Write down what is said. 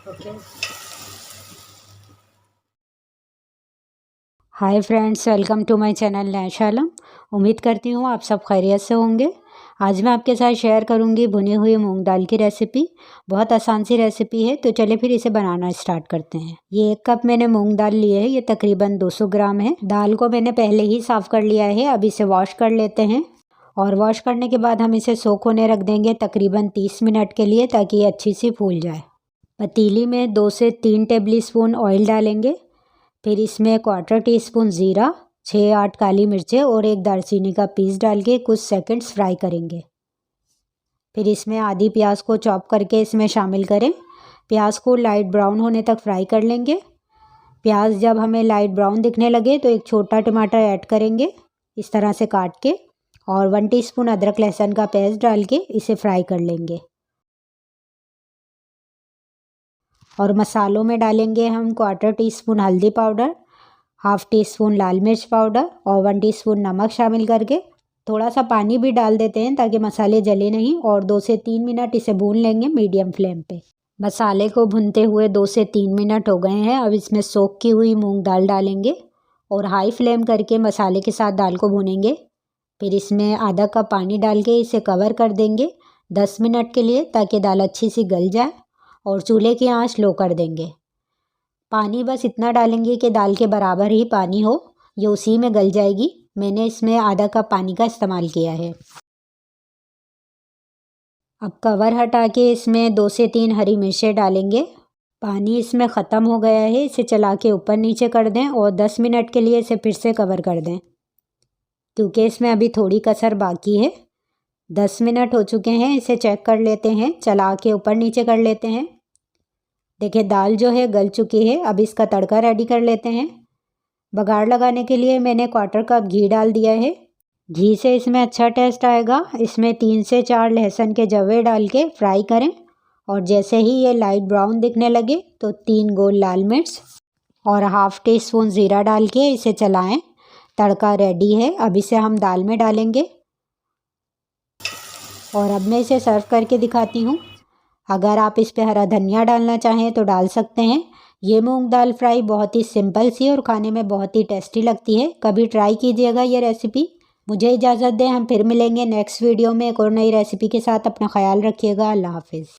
Okay. Hi friends, welcome to my channel नैशालम। उम्मीद करती हूँ आप सब खैरियत से होंगे। आज मैं आपके साथ शेयर करूँगी भुनी हुई मूंग दाल की रेसिपी। बहुत आसान सी रेसिपी है, तो चलिए फिर इसे बनाना स्टार्ट करते हैं। ये 1 कप मैंने मूंग दाल लिए है, ये तकरीबन 200 ग्राम है। दाल को मैंने पहले ही साफ़ कर लिया है। अब इसे वॉश कर लेते हैं और वॉश करने के बाद हम इसे सोक होने रख देंगे तकरीबन 30 मिनट के लिए, ताकि ये अच्छी सी फूल जाए। पतीली में 2 से 3 टेबल स्पून ऑयल डालेंगे। फिर इसमें 1/4 टीस्पून ज़ीरा, 6-8 काली मिर्चें और 1 दालचीनी का पीस डाल के कुछ सेकंड्स फ्राई करेंगे। फिर इसमें आधी प्याज को चॉप करके इसमें शामिल करें। प्याज को लाइट ब्राउन होने तक फ्राई कर लेंगे। प्याज जब हमें लाइट ब्राउन दिखने लगे तो एक छोटा टमाटर ऐड करेंगे इस तरह से काट के, और 1 टीस्पून अदरक लहसुन का पेस्ट डाल के इसे फ्राई कर लेंगे। और मसालों में डालेंगे हम 1/4 टीस्पून हल्दी पाउडर, 1/2 टीस्पून लाल मिर्च पाउडर और 1 टीस्पून नमक शामिल करके थोड़ा सा पानी भी डाल देते हैं ताकि मसाले जले नहीं, और 2 से 3 मिनट इसे भून लेंगे मीडियम फ्लेम पे। मसाले को भूनते हुए 2 से 3 मिनट हो गए हैं। अब इसमें सोक की हुई मूंग दाल डालेंगे और हाई फ्लेम करके मसाले के साथ दाल को भूनेंगे। फिर इसमें आधा कप पानी डाल के इसे कवर कर देंगे 10 मिनट के लिए, ताकि दाल अच्छी सी गल जाए, और चूल्हे की आंच लो कर देंगे। पानी बस इतना डालेंगे कि दाल के बराबर ही पानी हो, ये उसी में गल जाएगी। मैंने इसमें आधा कप पानी का इस्तेमाल किया है। अब कवर हटा के इसमें 2 से 3 हरी मिर्चें डालेंगे। पानी इसमें ख़त्म हो गया है, इसे चला के ऊपर नीचे कर दें और 10 मिनट के लिए इसे फिर से कवर कर दें, क्योंकि इसमें अभी थोड़ी कसर बाकी है। 10 मिनट हो चुके हैं, इसे चेक कर लेते हैं, चला के ऊपर नीचे कर लेते हैं। देखिए दाल जो है गल चुकी है। अब इसका तड़का रेडी कर लेते हैं। बघार लगाने के लिए मैंने 1/4 कप घी डाल दिया है। घी से इसमें अच्छा टेस्ट आएगा। इसमें 3 से 4 लहसुन के जवे डाल के फ्राई करें, और जैसे ही ये लाइट ब्राउन दिखने लगे तो 3 गोल लाल मिर्च और 1/2 टीस्पून ज़ीरा डाल के इसे चलाएं। तड़का रेडी है। अब इसे हम दाल में डालेंगे और अब मैं इसे सर्व करके दिखाती हूँ। अगर आप इस पे हरा धनिया डालना चाहें तो डाल सकते हैं। ये मूंग दाल फ्राई बहुत ही सिंपल सी और खाने में बहुत ही टेस्टी लगती है। कभी ट्राई कीजिएगा ये रेसिपी। मुझे इजाज़त दें, हम फिर मिलेंगे नेक्स्ट वीडियो में एक और नई रेसिपी के साथ। अपना ख्याल रखिएगा। अल्लाह हाफिज़।